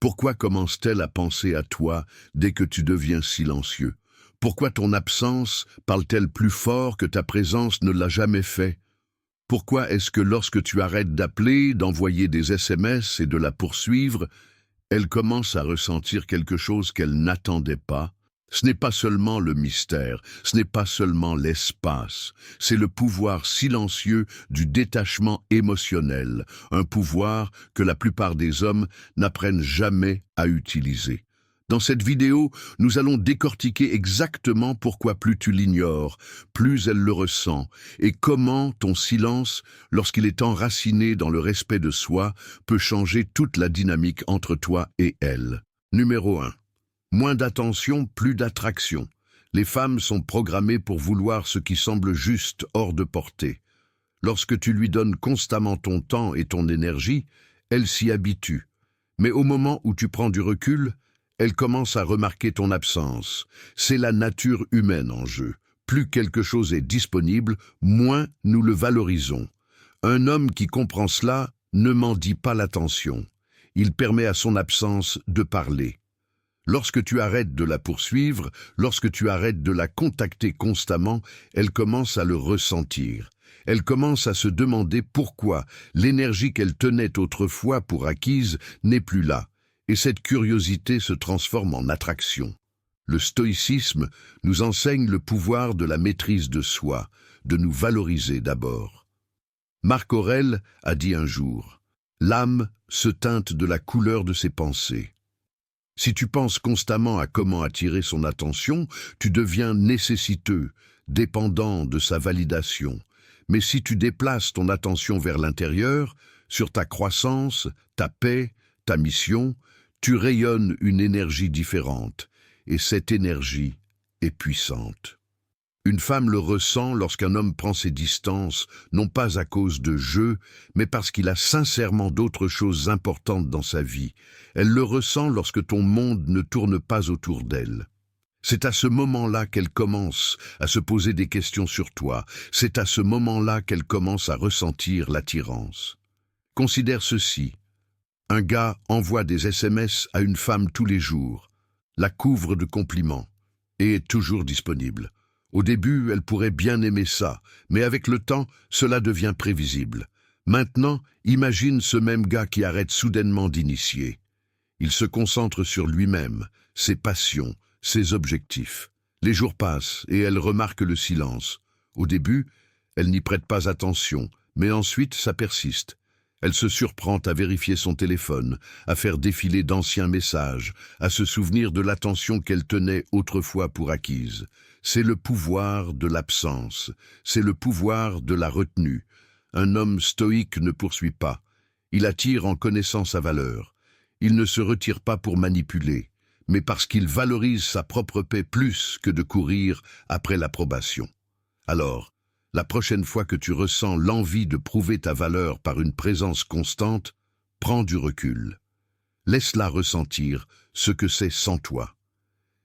Pourquoi commence-t-elle à penser à toi dès que tu deviens silencieux? Pourquoi ton absence parle-t-elle plus fort que ta présence ne l'a jamais fait? Pourquoi est-ce que lorsque tu arrêtes d'appeler, d'envoyer des SMS et de la poursuivre, elle commence à ressentir quelque chose qu'elle n'attendait pas? Ce n'est pas seulement le mystère, ce n'est pas seulement l'espace, c'est le pouvoir silencieux du détachement émotionnel, un pouvoir que la plupart des hommes n'apprennent jamais à utiliser. Dans cette vidéo, nous allons décortiquer exactement pourquoi plus tu l'ignores, plus elle le ressent, et comment ton silence, lorsqu'il est enraciné dans le respect de soi, peut changer toute la dynamique entre toi et elle. Numéro 1. Moins d'attention, plus d'attraction. Les femmes sont programmées pour vouloir ce qui semble juste, hors de portée. Lorsque tu lui donnes constamment ton temps et ton énergie, elle s'y habitue. Mais au moment où tu prends du recul, elle commence à remarquer ton absence. C'est la nature humaine en jeu. Plus quelque chose est disponible, moins nous le valorisons. Un homme qui comprend cela ne mendie pas l'attention. Il permet à son absence de parler. Lorsque tu arrêtes de la poursuivre, lorsque tu arrêtes de la contacter constamment, elle commence à le ressentir. Elle commence à se demander pourquoi l'énergie qu'elle tenait autrefois pour acquise n'est plus là. Et cette curiosité se transforme en attraction. Le stoïcisme nous enseigne le pouvoir de la maîtrise de soi, de nous valoriser d'abord. Marc Aurèle a dit un jour « L'âme se teinte de la couleur de ses pensées ». Si tu penses constamment à comment attirer son attention, tu deviens nécessiteux, dépendant de sa validation. Mais si tu déplaces ton attention vers l'intérieur, sur ta croissance, ta paix, ta mission, tu rayonnes une énergie différente, et cette énergie est puissante. Une femme le ressent lorsqu'un homme prend ses distances, non pas à cause de jeu, mais parce qu'il a sincèrement d'autres choses importantes dans sa vie. Elle le ressent lorsque ton monde ne tourne pas autour d'elle. C'est à ce moment-là qu'elle commence à se poser des questions sur toi. C'est à ce moment-là qu'elle commence à ressentir l'attirance. Considère ceci. Un gars envoie des SMS à une femme tous les jours, la couvre de compliments, et est toujours disponible. Au début, elle pourrait bien aimer ça, mais avec le temps, cela devient prévisible. Maintenant, imagine ce même gars qui arrête soudainement d'initier. Il se concentre sur lui-même, ses passions, ses objectifs. Les jours passent et elle remarque le silence. Au début, elle n'y prête pas attention, mais ensuite ça persiste. Elle se surprend à vérifier son téléphone, à faire défiler d'anciens messages, à se souvenir de l'attention qu'elle tenait autrefois pour acquise. C'est le pouvoir de l'absence, c'est le pouvoir de la retenue. Un homme stoïque ne poursuit pas. Il attire en connaissant sa valeur. Il ne se retire pas pour manipuler, mais parce qu'il valorise sa propre paix plus que de courir après l'approbation. Alors, la prochaine fois que tu ressens l'envie de prouver ta valeur par une présence constante, prends du recul. Laisse-la ressentir ce que c'est sans toi.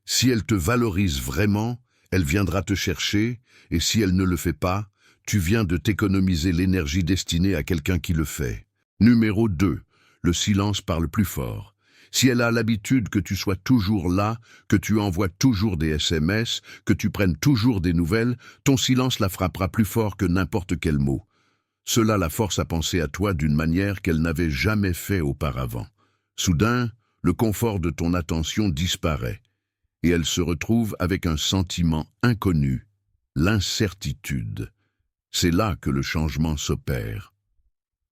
Si elle te valorise vraiment, elle viendra te chercher, et si elle ne le fait pas, tu viens de t'économiser l'énergie destinée à quelqu'un qui le fait. Numéro 2. Le silence parle plus fort. Si elle a l'habitude que tu sois toujours là, que tu envoies toujours des SMS, que tu prennes toujours des nouvelles, ton silence la frappera plus fort que n'importe quel mot. Cela la force à penser à toi d'une manière qu'elle n'avait jamais fait auparavant. Soudain, le confort de ton attention disparaît, et elle se retrouve avec un sentiment inconnu, l'incertitude. C'est là que le changement s'opère.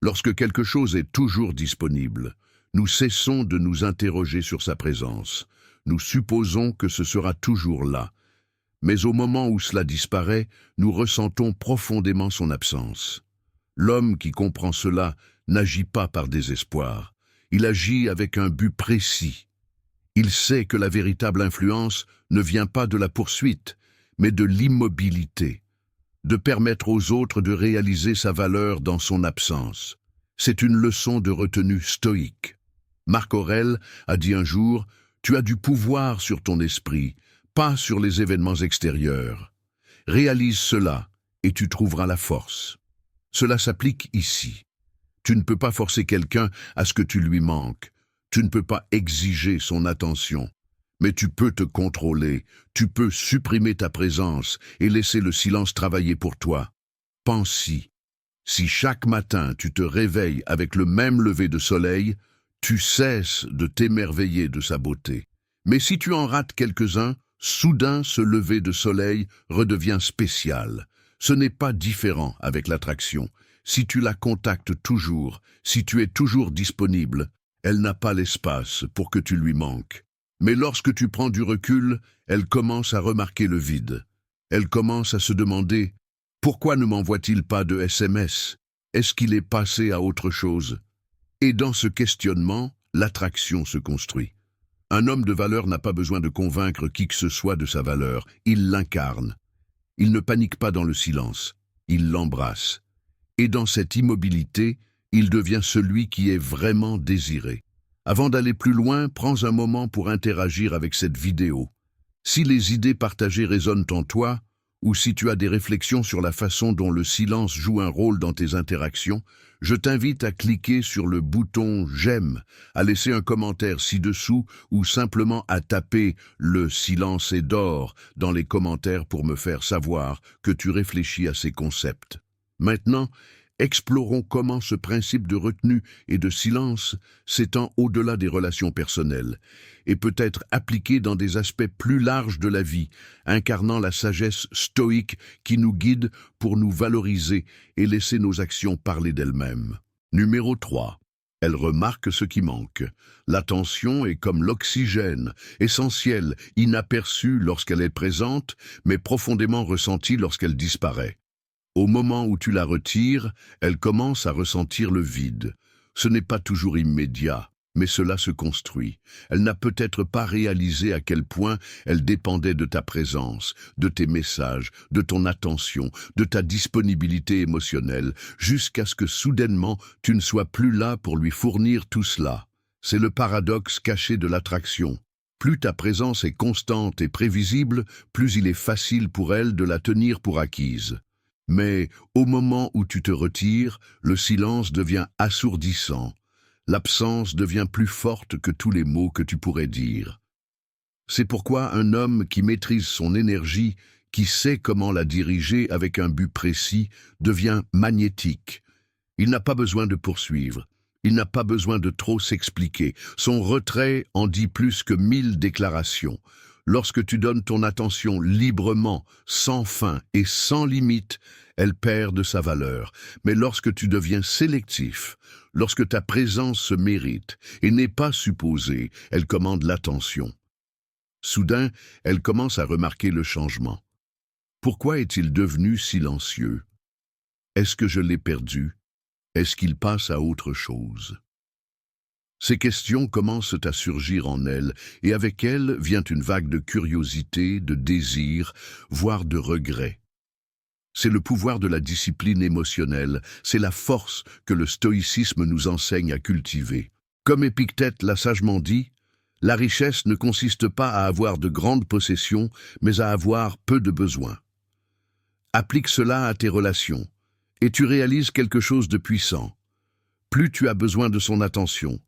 Lorsque quelque chose est toujours disponible, nous cessons de nous interroger sur sa présence. Nous supposons que ce sera toujours là. Mais au moment où cela disparaît, nous ressentons profondément son absence. L'homme qui comprend cela n'agit pas par désespoir. Il agit avec un but précis. Il sait que la véritable influence ne vient pas de la poursuite, mais de l'immobilité, de permettre aux autres de réaliser sa valeur dans son absence. C'est une leçon de retenue stoïque. Marc Aurèle a dit un jour « Tu as du pouvoir sur ton esprit, pas sur les événements extérieurs. Réalise cela et tu trouveras la force. » Cela s'applique ici. Tu ne peux pas forcer quelqu'un à ce que tu lui manques. Tu ne peux pas exiger son attention, mais tu peux te contrôler, tu peux supprimer ta présence et laisser le silence travailler pour toi. Pense-y. Si chaque matin tu te réveilles avec le même lever de soleil, tu cesses de t'émerveiller de sa beauté. Mais si tu en rates quelques-uns, soudain ce lever de soleil redevient spécial. Ce n'est pas différent avec l'attraction. Si tu la contactes toujours, si tu es toujours disponible, elle n'a pas l'espace pour que tu lui manques. Mais lorsque tu prends du recul, elle commence à remarquer le vide. Elle commence à se demander « Pourquoi ne m'envoie-t-il pas de SMS? Est-ce qu'il est passé à autre chose ?» Et dans ce questionnement, l'attraction se construit. Un homme de valeur n'a pas besoin de convaincre qui que ce soit de sa valeur, il l'incarne. Il ne panique pas dans le silence, il l'embrasse. Et dans cette immobilité, il devient celui qui est vraiment désiré. Avant d'aller plus loin, prends un moment pour interagir avec cette vidéo. Si les idées partagées résonnent en toi, ou si tu as des réflexions sur la façon dont le silence joue un rôle dans tes interactions, je t'invite à cliquer sur le bouton « J'aime », à laisser un commentaire ci-dessous ou simplement à taper « Le silence est d'or » dans les commentaires pour me faire savoir que tu réfléchis à ces concepts. Maintenant, explorons comment ce principe de retenue et de silence s'étend au-delà des relations personnelles et peut être appliqué dans des aspects plus larges de la vie, incarnant la sagesse stoïque qui nous guide pour nous valoriser et laisser nos actions parler d'elles-mêmes. Numéro 3. Elle remarque ce qui manque. L'attention est comme l'oxygène, essentielle, inaperçue lorsqu'elle est présente, mais profondément ressentie lorsqu'elle disparaît. Au moment où tu la retires, elle commence à ressentir le vide. Ce n'est pas toujours immédiat, mais cela se construit. Elle n'a peut-être pas réalisé à quel point elle dépendait de ta présence, de tes messages, de ton attention, de ta disponibilité émotionnelle, jusqu'à ce que soudainement tu ne sois plus là pour lui fournir tout cela. C'est le paradoxe caché de l'attraction. Plus ta présence est constante et prévisible, plus il est facile pour elle de la tenir pour acquise. Mais au moment où tu te retires, le silence devient assourdissant. L'absence devient plus forte que tous les mots que tu pourrais dire. C'est pourquoi un homme qui maîtrise son énergie, qui sait comment la diriger avec un but précis, devient magnétique. Il n'a pas besoin de poursuivre. Il n'a pas besoin de trop s'expliquer. Son retrait en dit plus que 1000 déclarations. Lorsque tu donnes ton attention librement, sans fin et sans limite, elle perd de sa valeur. Mais lorsque tu deviens sélectif, lorsque ta présence se mérite et n'est pas supposée, elle commande l'attention. Soudain, elle commence à remarquer le changement. Pourquoi est-il devenu silencieux? Est-ce que je l'ai perdu? Est-ce qu'il passe à autre chose? Ces questions commencent à surgir en elle, et avec elles vient une vague de curiosité, de désir, voire de regret. C'est le pouvoir de la discipline émotionnelle, c'est la force que le stoïcisme nous enseigne à cultiver. Comme Épictète l'a sagement dit, la richesse ne consiste pas à avoir de grandes possessions, mais à avoir peu de besoins. Applique cela à tes relations, et tu réalises quelque chose de puissant. Plus tu as besoin de son attention,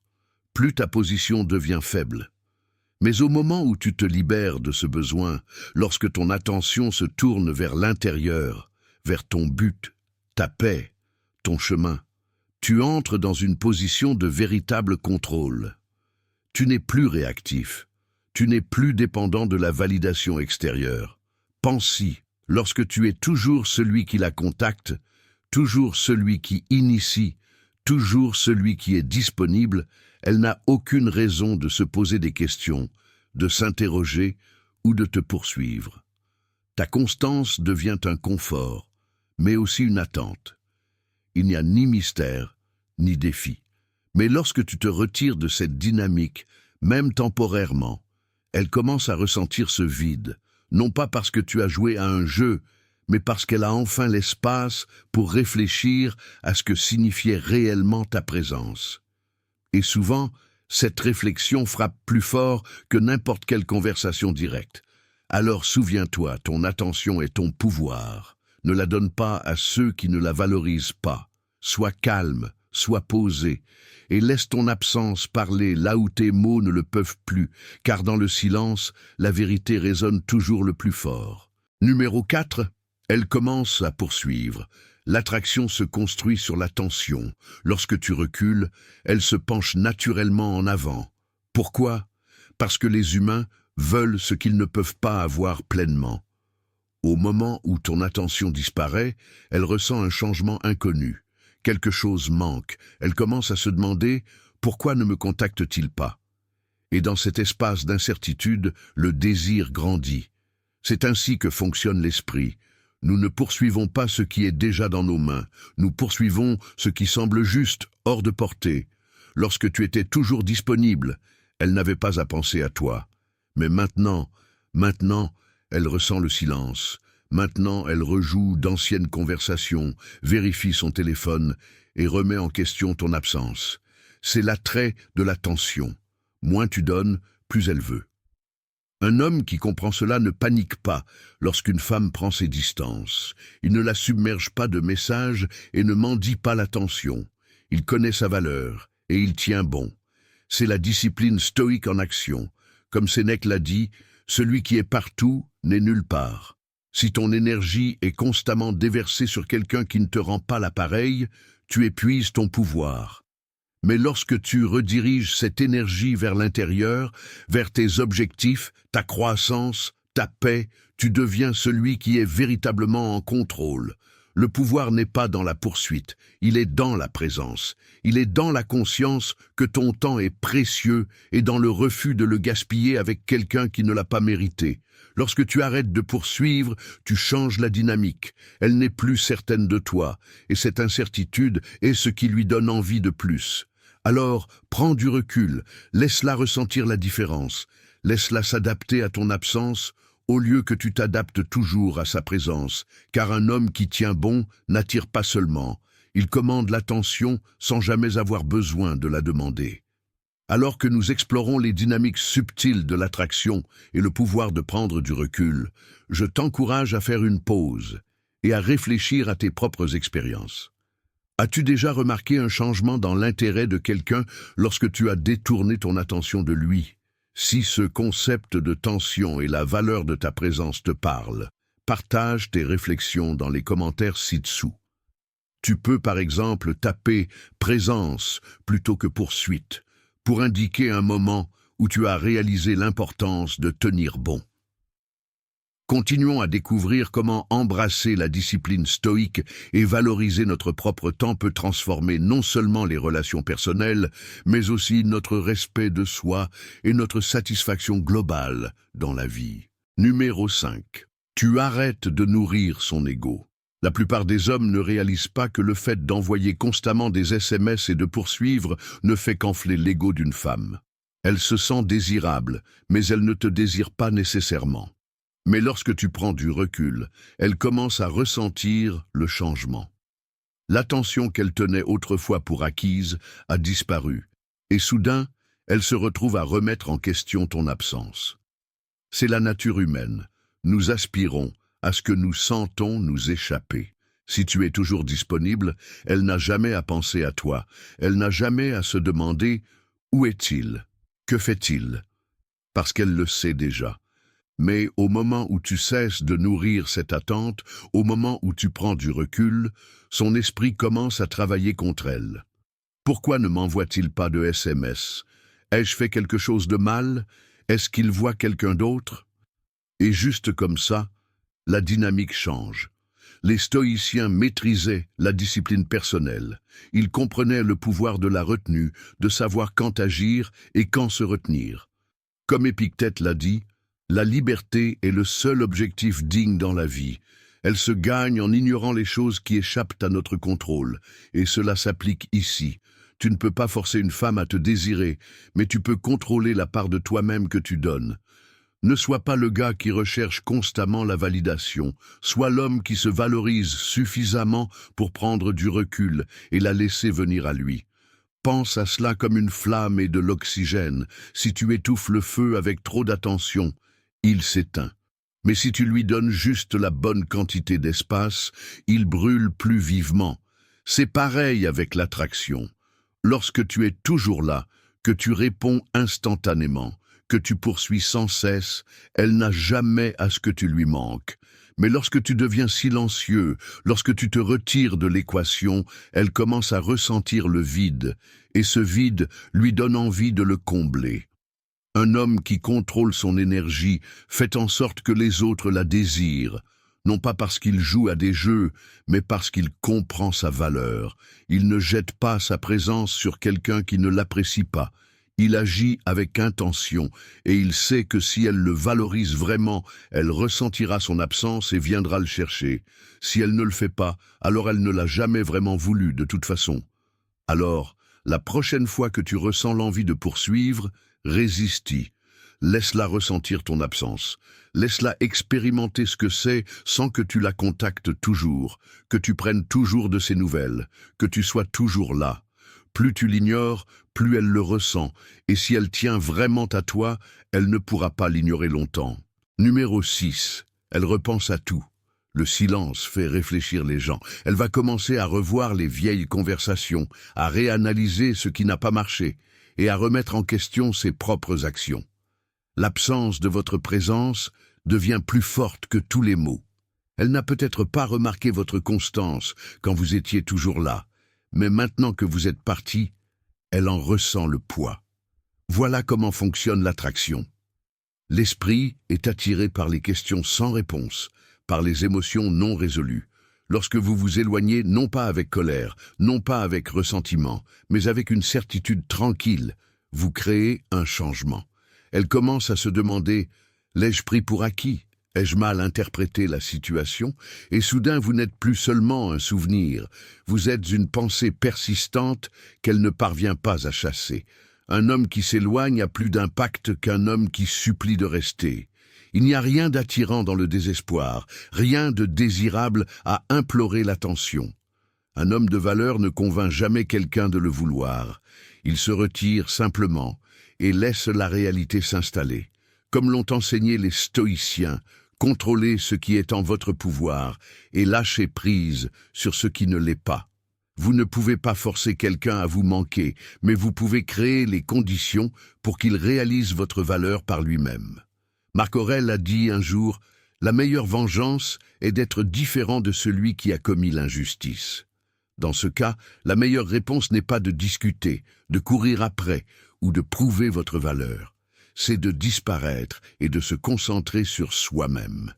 plus ta position devient faible. Mais au moment où tu te libères de ce besoin, lorsque ton attention se tourne vers l'intérieur, vers ton but, ta paix, ton chemin, tu entres dans une position de véritable contrôle. Tu n'es plus réactif, tu n'es plus dépendant de la validation extérieure. Pense-y, lorsque tu es toujours celui qui la contacte, toujours celui qui initie, toujours celui qui est disponible, elle n'a aucune raison de se poser des questions, de s'interroger ou de te poursuivre. Ta constance devient un confort, mais aussi une attente. Il n'y a ni mystère, ni défi. Mais lorsque tu te retires de cette dynamique, même temporairement, elle commence à ressentir ce vide, non pas parce que tu as joué à un jeu, mais parce qu'elle a enfin l'espace pour réfléchir à ce que signifiait réellement ta présence. Et souvent, cette réflexion frappe plus fort que n'importe quelle conversation directe. Alors souviens-toi, ton attention est ton pouvoir. Ne la donne pas à ceux qui ne la valorisent pas. Sois calme, sois posé, et laisse ton absence parler là où tes mots ne le peuvent plus, car dans le silence, la vérité résonne toujours le plus fort. Numéro 4. Elle commence à poursuivre. L'attraction se construit sur la tension. Lorsque tu recules, elle se penche naturellement en avant. Pourquoi? Parce que les humains veulent ce qu'ils ne peuvent pas avoir pleinement. Au moment où ton attention disparaît, elle ressent un changement inconnu. Quelque chose manque. Elle commence à se demander « Pourquoi ne me contacte-t-il pas ?» Et dans cet espace d'incertitude, le désir grandit. C'est ainsi que fonctionne l'esprit. Nous ne poursuivons pas ce qui est déjà dans nos mains. Nous poursuivons ce qui semble juste, hors de portée. Lorsque tu étais toujours disponible, elle n'avait pas à penser à toi. Mais maintenant, elle ressent le silence. Maintenant, elle rejoue d'anciennes conversations, vérifie son téléphone et remet en question ton absence. C'est l'attrait de l'attention. Moins tu donnes, plus elle veut. Un homme qui comprend cela ne panique pas lorsqu'une femme prend ses distances. Il ne la submerge pas de messages et ne mendie pas l'attention. Il connaît sa valeur et il tient bon. C'est la discipline stoïque en action. Comme Sénèque l'a dit, celui qui est partout n'est nulle part. Si ton énergie est constamment déversée sur quelqu'un qui ne te rend pas l'appareil, tu épuises ton pouvoir. Mais lorsque tu rediriges cette énergie vers l'intérieur, vers tes objectifs, ta croissance, ta paix, tu deviens celui qui est véritablement en contrôle. Le pouvoir n'est pas dans la poursuite, il est dans la présence. Il est dans la conscience que ton temps est précieux et dans le refus de le gaspiller avec quelqu'un qui ne l'a pas mérité. Lorsque tu arrêtes de poursuivre, tu changes la dynamique. Elle n'est plus certaine de toi, et cette incertitude est ce qui lui donne envie de plus. Alors, prends du recul, laisse-la ressentir la différence, laisse-la s'adapter à ton absence, au lieu que tu t'adaptes toujours à sa présence, car un homme qui tient bon n'attire pas seulement, il commande l'attention sans jamais avoir besoin de la demander. Alors que nous explorons les dynamiques subtiles de l'attraction et le pouvoir de prendre du recul, je t'encourage à faire une pause et à réfléchir à tes propres expériences. As-tu déjà remarqué un changement dans l'intérêt de quelqu'un lorsque tu as détourné ton attention de lui? Si ce concept de tension et la valeur de ta présence te parlent, partage tes réflexions dans les commentaires ci-dessous. Tu peux par exemple taper « présence » plutôt que « poursuite » pour indiquer un moment où tu as réalisé l'importance de tenir bon. Continuons à découvrir comment embrasser la discipline stoïque et valoriser notre propre temps peut transformer non seulement les relations personnelles, mais aussi notre respect de soi et notre satisfaction globale dans la vie. Numéro 5. Tu arrêtes de nourrir son ego. La plupart des hommes ne réalisent pas que le fait d'envoyer constamment des SMS et de poursuivre ne fait qu'enfler l'ego d'une femme. Elle se sent désirable, mais elle ne te désire pas nécessairement. Mais lorsque tu prends du recul, elle commence à ressentir le changement. L'attention qu'elle tenait autrefois pour acquise a disparu, et soudain, elle se retrouve à remettre en question ton absence. C'est la nature humaine. Nous aspirons à ce que nous sentons nous échapper. Si tu es toujours disponible, elle n'a jamais à penser à toi. Elle n'a jamais à se demander « Où est-il? Que fait-il ?» Parce qu'elle le sait déjà. Mais au moment où tu cesses de nourrir cette attente, au moment où tu prends du recul, son esprit commence à travailler contre elle. Pourquoi ne m'envoie-t-il pas de SMS? Ai-je fait quelque chose de mal? Est-ce qu'il voit quelqu'un d'autre? Et juste comme ça, la dynamique change. Les stoïciens maîtrisaient la discipline personnelle. Ils comprenaient le pouvoir de la retenue, de savoir quand agir et quand se retenir. Comme Épictète l'a dit, la liberté est le seul objectif digne dans la vie. Elle se gagne en ignorant les choses qui échappent à notre contrôle. Et cela s'applique ici. Tu ne peux pas forcer une femme à te désirer, mais tu peux contrôler la part de toi-même que tu donnes. Ne sois pas le gars qui recherche constamment la validation. Sois l'homme qui se valorise suffisamment pour prendre du recul et la laisser venir à lui. Pense à cela comme une flamme et de l'oxygène. Si tu étouffes le feu avec trop d'attention, il s'éteint. Mais si tu lui donnes juste la bonne quantité d'espace, il brûle plus vivement. C'est pareil avec l'attraction. Lorsque tu es toujours là, que tu réponds instantanément, que tu poursuis sans cesse, elle n'a jamais à ce que tu lui manques. Mais lorsque tu deviens silencieux, lorsque tu te retires de l'équation, elle commence à ressentir le vide, et ce vide lui donne envie de le combler. Un homme qui contrôle son énergie fait en sorte que les autres la désirent, non pas parce qu'il joue à des jeux, mais parce qu'il comprend sa valeur. Il ne jette pas sa présence sur quelqu'un qui ne l'apprécie pas. Il agit avec intention, et il sait que si elle le valorise vraiment, elle ressentira son absence et viendra le chercher. Si elle ne le fait pas, alors elle ne l'a jamais vraiment voulu de toute façon. Alors, la prochaine fois que tu ressens l'envie de poursuivre, résiste-y. Laisse-la ressentir ton absence. Laisse-la expérimenter ce que c'est sans que tu la contactes toujours, que tu prennes toujours de ses nouvelles, que tu sois toujours là. Plus tu l'ignores, plus elle le ressent, et si elle tient vraiment à toi, elle ne pourra pas l'ignorer longtemps. Numéro 6. Elle repense à tout. Le silence fait réfléchir les gens. Elle va commencer à revoir les vieilles conversations, à réanalyser ce qui n'a pas marché, et à remettre en question ses propres actions. L'absence de votre présence devient plus forte que tous les mots. Elle n'a peut-être pas remarqué votre constance quand vous étiez toujours là, mais maintenant que vous êtes parti, elle en ressent le poids. Voilà comment fonctionne l'attraction. L'esprit est attiré par les questions sans réponse, par les émotions non résolues. Lorsque vous vous éloignez, non pas avec colère, non pas avec ressentiment, mais avec une certitude tranquille, vous créez un changement. Elle commence à se demander « L'ai-je pris pour acquis ? Ai-je mal interprété la situation ?» Et soudain, vous n'êtes plus seulement un souvenir, vous êtes une pensée persistante qu'elle ne parvient pas à chasser. Un homme qui s'éloigne a plus d'impact qu'un homme qui supplie de rester. Il n'y a rien d'attirant dans le désespoir, rien de désirable à implorer l'attention. Un homme de valeur ne convainc jamais quelqu'un de le vouloir. Il se retire simplement et laisse la réalité s'installer. Comme l'ont enseigné les stoïciens, contrôlez ce qui est en votre pouvoir et lâchez prise sur ce qui ne l'est pas. Vous ne pouvez pas forcer quelqu'un à vous manquer, mais vous pouvez créer les conditions pour qu'il réalise votre valeur par lui-même. Marc Aurèle a dit un jour « La meilleure vengeance est d'être différent de celui qui a commis l'injustice ». Dans ce cas, la meilleure réponse n'est pas de discuter, de courir après ou de prouver votre valeur. C'est de disparaître et de se concentrer sur soi-même.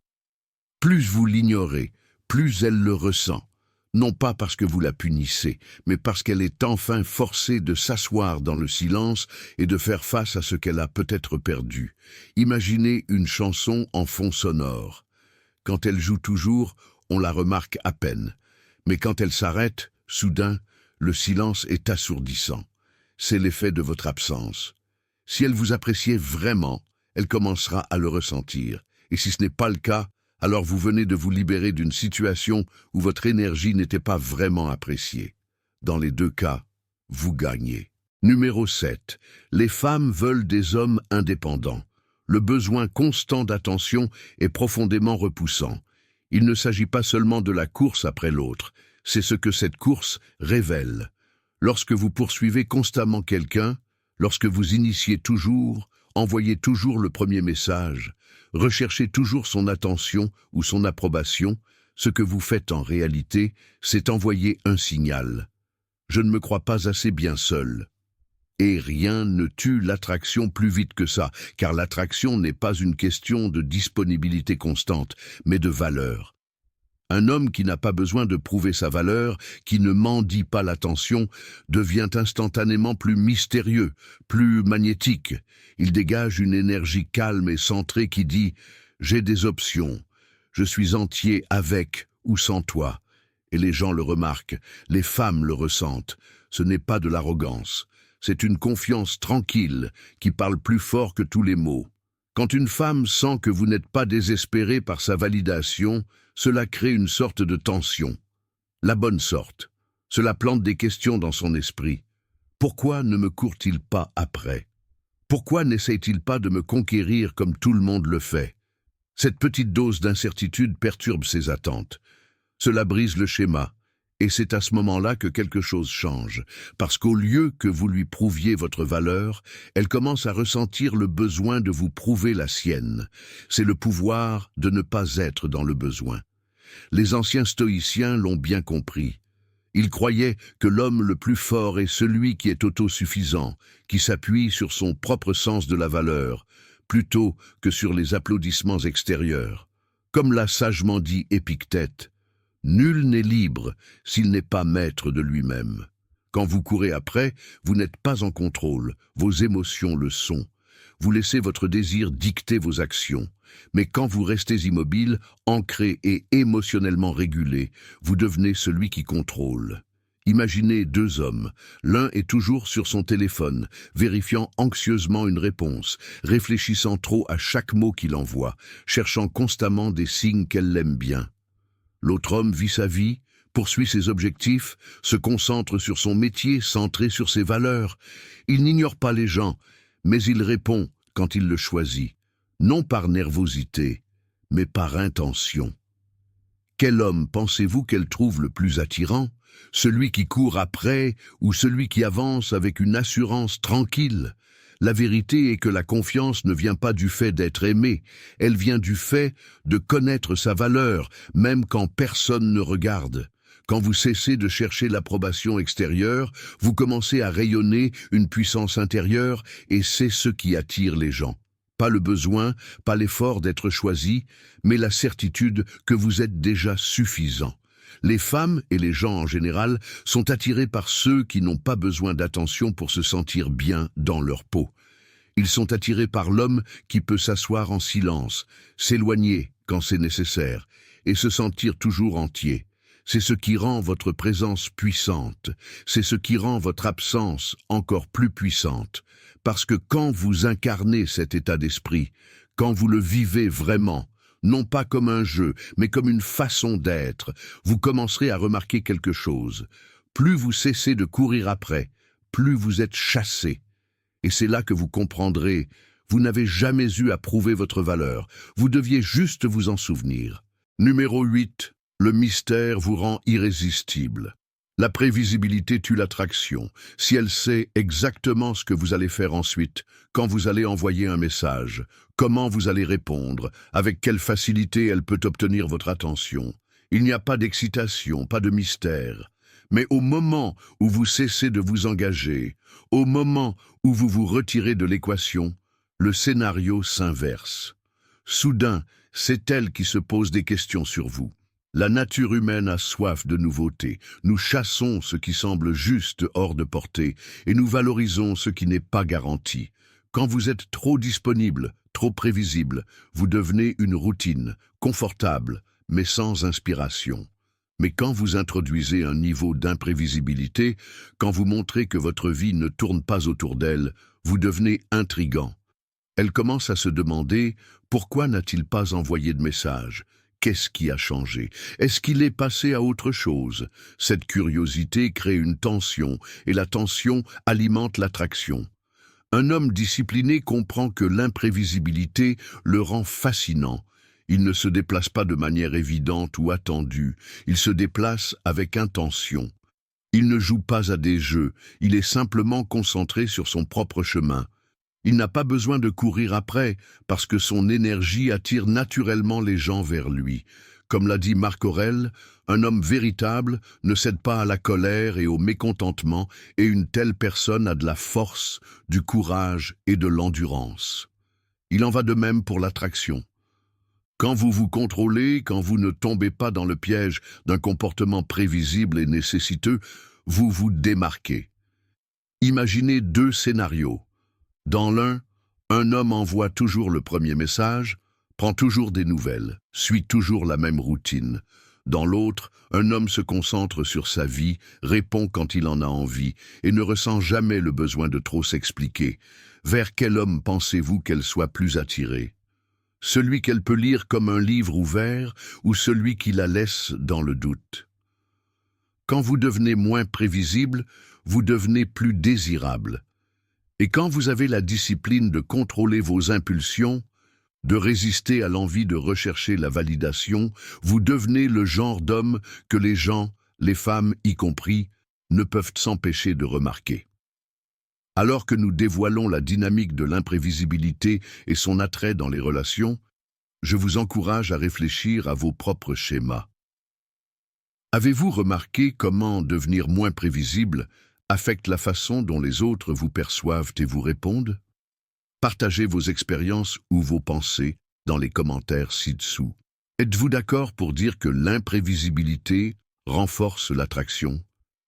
Plus vous l'ignorez, plus elle le ressent. Non pas parce que vous la punissez, mais parce qu'elle est enfin forcée de s'asseoir dans le silence et de faire face à ce qu'elle a peut-être perdu. Imaginez une chanson en fond sonore. Quand elle joue toujours, on la remarque à peine. Mais quand elle s'arrête, soudain, le silence est assourdissant. C'est l'effet de votre absence. Si elle vous appréciait vraiment, elle commencera à le ressentir. Et si ce n'est pas le cas, alors vous venez de vous libérer d'une situation où votre énergie n'était pas vraiment appréciée. Dans les deux cas, vous gagnez. Numéro 7. Les femmes veulent des hommes indépendants. Le besoin constant d'attention est profondément repoussant. Il ne s'agit pas seulement de la course après l'autre, c'est ce que cette course révèle. Lorsque vous poursuivez constamment quelqu'un, lorsque vous initiez toujours, envoyez toujours le premier message, recherchez toujours son attention ou son approbation, ce que vous faites en réalité, c'est envoyer un signal. Je ne me crois pas assez bien seul. Et rien ne tue l'attraction plus vite que ça, car l'attraction n'est pas une question de disponibilité constante, mais de valeur. Un homme qui n'a pas besoin de prouver sa valeur, qui ne mendie pas l'attention, devient instantanément plus mystérieux, plus magnétique. Il dégage une énergie calme et centrée qui dit « J'ai des options, je suis entier avec ou sans toi ». Et les gens le remarquent, les femmes le ressentent. Ce n'est pas de l'arrogance, c'est une confiance tranquille qui parle plus fort que tous les mots. Quand une femme sent que vous n'êtes pas désespéré par sa validation, cela crée une sorte de tension. La bonne sorte. Cela plante des questions dans son esprit. Pourquoi ne me court-il pas après? Pourquoi n'essaye-t-il pas de me conquérir comme tout le monde le fait? Cette petite dose d'incertitude perturbe ses attentes. Cela brise le schéma, Et c'est à ce moment-là que quelque chose change, parce qu'au lieu que vous lui prouviez votre valeur, elle commence à ressentir le besoin de vous prouver la sienne. C'est le pouvoir de ne pas être dans le besoin. Les anciens stoïciens l'ont bien compris. Ils croyaient que l'homme le plus fort est celui qui est autosuffisant, qui s'appuie sur son propre sens de la valeur, plutôt que sur les applaudissements extérieurs. Comme l'a sagement dit Épictète, « Nul n'est libre s'il n'est pas maître de lui-même. » Quand vous courez après, vous n'êtes pas en contrôle, vos émotions le sont. Vous laissez votre désir dicter vos actions. Mais quand vous restez immobile, ancré et émotionnellement régulé, vous devenez celui qui contrôle. Imaginez deux hommes. L'un est toujours sur son téléphone, vérifiant anxieusement une réponse, réfléchissant trop à chaque mot qu'il envoie, cherchant constamment des signes qu'elle l'aime bien. L'autre homme vit sa vie, poursuit ses objectifs, se concentre sur son métier, centré sur ses valeurs. Il n'ignore pas les gens, mais il répond quand il le choisit, non par nervosité, mais par intention. Quel homme pensez-vous qu'elle trouve le plus attirant? Celui qui court après ou celui qui avance avec une assurance tranquille? La vérité est que la confiance ne vient pas du fait d'être aimé, elle vient du fait de connaître sa valeur, même quand personne ne regarde. Quand vous cessez de chercher l'approbation extérieure, vous commencez à rayonner une puissance intérieure et c'est ce qui attire les gens. Pas le besoin, pas l'effort d'être choisi, mais la certitude que vous êtes déjà suffisant. Les femmes et les gens en général sont attirés par ceux qui n'ont pas besoin d'attention pour se sentir bien dans leur peau. Ils sont attirés par l'homme qui peut s'asseoir en silence, s'éloigner quand c'est nécessaire, et se sentir toujours entier. C'est ce qui rend votre présence puissante, c'est ce qui rend votre absence encore plus puissante. Parce que quand vous incarnez cet état d'esprit, quand vous le vivez vraiment, non pas comme un jeu, mais comme une façon d'être, vous commencerez à remarquer quelque chose. Plus vous cessez de courir après, plus vous êtes chassé. Et c'est là que vous comprendrez, vous n'avez jamais eu à prouver votre valeur, vous deviez juste vous en souvenir. Numéro 8. Le mystère vous rend irrésistible. La prévisibilité tue l'attraction. Si elle sait exactement ce que vous allez faire ensuite, quand vous allez envoyer un message, comment vous allez répondre, avec quelle facilité elle peut obtenir votre attention. Il n'y a pas d'excitation, pas de mystère. Mais au moment où vous cessez de vous engager, au moment où vous vous retirez de l'équation, le scénario s'inverse. Soudain, c'est elle qui se pose des questions sur vous. La nature humaine a soif de nouveautés. Nous chassons ce qui semble juste hors de portée et nous valorisons ce qui n'est pas garanti. Quand vous êtes trop disponible, trop prévisible, vous devenez une routine, confortable, mais sans inspiration. Mais quand vous introduisez un niveau d'imprévisibilité, quand vous montrez que votre vie ne tourne pas autour d'elle, vous devenez intrigant. Elle commence à se demander « Pourquoi n'a-t-il pas envoyé de message ?» Qu'est-ce qui a changé? Est-ce qu'il est passé à autre chose? Cette curiosité crée une tension, et la tension alimente l'attraction. Un homme discipliné comprend que l'imprévisibilité le rend fascinant. Il ne se déplace pas de manière évidente ou attendue, il se déplace avec intention. Il ne joue pas à des jeux, il est simplement concentré sur son propre chemin. Il n'a pas besoin de courir après, parce que son énergie attire naturellement les gens vers lui. Comme l'a dit Marc Aurèle, un homme véritable ne cède pas à la colère et au mécontentement, et une telle personne a de la force, du courage et de l'endurance. Il en va de même pour l'attraction. Quand vous vous contrôlez, quand vous ne tombez pas dans le piège d'un comportement prévisible et nécessiteux, vous vous démarquez. Imaginez deux scénarios. Dans l'un, un homme envoie toujours le premier message, prend toujours des nouvelles, suit toujours la même routine. Dans l'autre, un homme se concentre sur sa vie, répond quand il en a envie et ne ressent jamais le besoin de trop s'expliquer. Vers quel homme pensez-vous qu'elle soit plus attirée? Celui qu'elle peut lire comme un livre ouvert ou celui qui la laisse dans le doute? Quand vous devenez moins prévisible, vous devenez plus désirable. Et quand vous avez la discipline de contrôler vos impulsions, de résister à l'envie de rechercher la validation, vous devenez le genre d'homme que les gens les femmes y compris, ne peuvent s'empêcher de remarquer. Alors que nous dévoilons la dynamique de l'imprévisibilité et son attrait dans les relations, je vous encourage à réfléchir à vos propres schémas. Avez-vous remarqué comment devenir moins prévisible affecte la façon dont les autres vous perçoivent et vous répondent? Partagez vos expériences ou vos pensées dans les commentaires ci-dessous. Êtes-vous d'accord pour dire que l'imprévisibilité renforce l'attraction?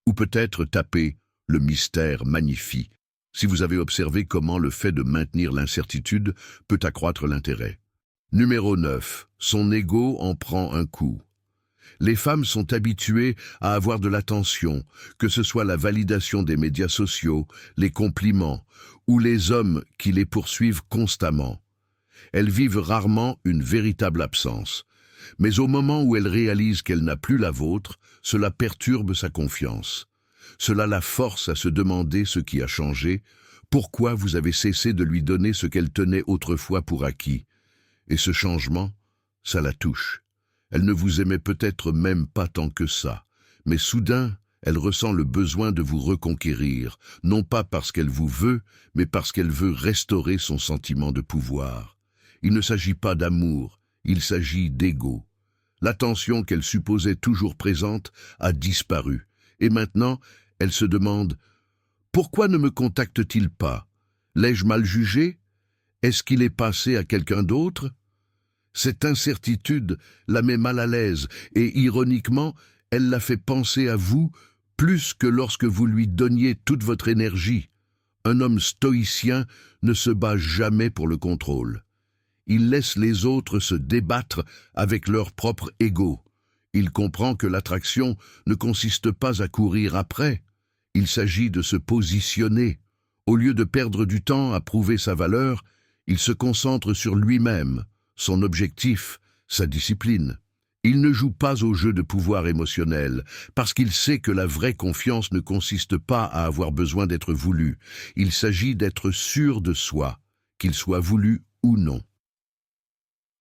Ou peut-être tapez « le mystère magnifie » si vous avez observé comment le fait de maintenir l'incertitude peut accroître l'intérêt. Numéro 9. Son ego en prend un coup. Les femmes sont habituées à avoir de l'attention, que ce soit la validation des médias sociaux, les compliments, ou les hommes qui les poursuivent constamment. Elles vivent rarement une véritable absence. Mais au moment où elle réalise qu'elle n'a plus la vôtre, cela perturbe sa confiance. Cela la force à se demander ce qui a changé, pourquoi vous avez cessé de lui donner ce qu'elle tenait autrefois pour acquis. Et ce changement, ça la touche. Elle ne vous aimait peut-être même pas tant que ça, mais soudain, elle ressent le besoin de vous reconquérir, non pas parce qu'elle vous veut, mais parce qu'elle veut restaurer son sentiment de pouvoir. Il ne s'agit pas d'amour, il s'agit d'ego. L'attention qu'elle supposait toujours présente a disparu, et maintenant, elle se demande « Pourquoi ne me contacte-t-il pas? L'ai-je mal jugé? Est-ce qu'il est passé à quelqu'un d'autre ?» Cette incertitude la met mal à l'aise et, ironiquement, elle la fait penser à vous plus que lorsque vous lui donniez toute votre énergie. Un homme stoïcien ne se bat jamais pour le contrôle. Il laisse les autres se débattre avec leur propre ego. Il comprend que l'attraction ne consiste pas à courir après. Il s'agit de se positionner. Au lieu de perdre du temps à prouver sa valeur, il se concentre sur lui-même, son objectif, sa discipline. Il ne joue pas au jeu de pouvoir émotionnel, parce qu'il sait que la vraie confiance ne consiste pas à avoir besoin d'être voulu. Il s'agit d'être sûr de soi, qu'il soit voulu ou non.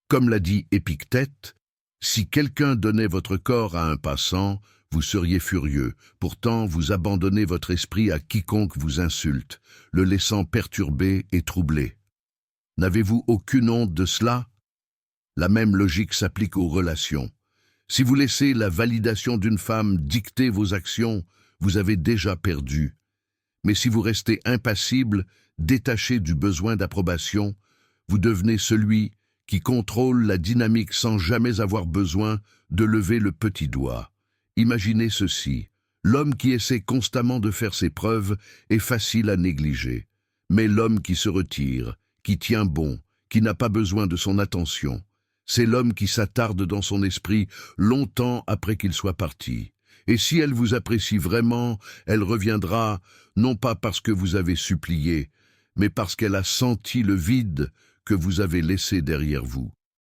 Comme l'a dit Épictète, si quelqu'un donnait votre corps à un passant, vous seriez furieux. Pourtant, vous abandonnez votre esprit à quiconque vous insulte, le laissant perturbé et troublé. N'avez-vous aucune honte de cela? La même logique s'applique aux relations. Si vous laissez la validation d'une femme dicter vos actions, vous avez déjà perdu. Mais si vous restez impassible, détaché du besoin d'approbation, vous devenez celui qui contrôle la dynamique sans jamais avoir besoin de lever le petit doigt. Imaginez ceci, l'homme qui essaie constamment de faire ses preuves est facile à négliger, mais l'homme qui se retire, qui tient bon, qui n'a pas besoin de son attention, c'est l'homme qui s'attarde dans son esprit longtemps après qu'il soit parti. Et si elle vous apprécie vraiment, elle reviendra, non pas parce que vous avez supplié, mais parce qu'elle a senti le vide que vous avez laissé derrière vous.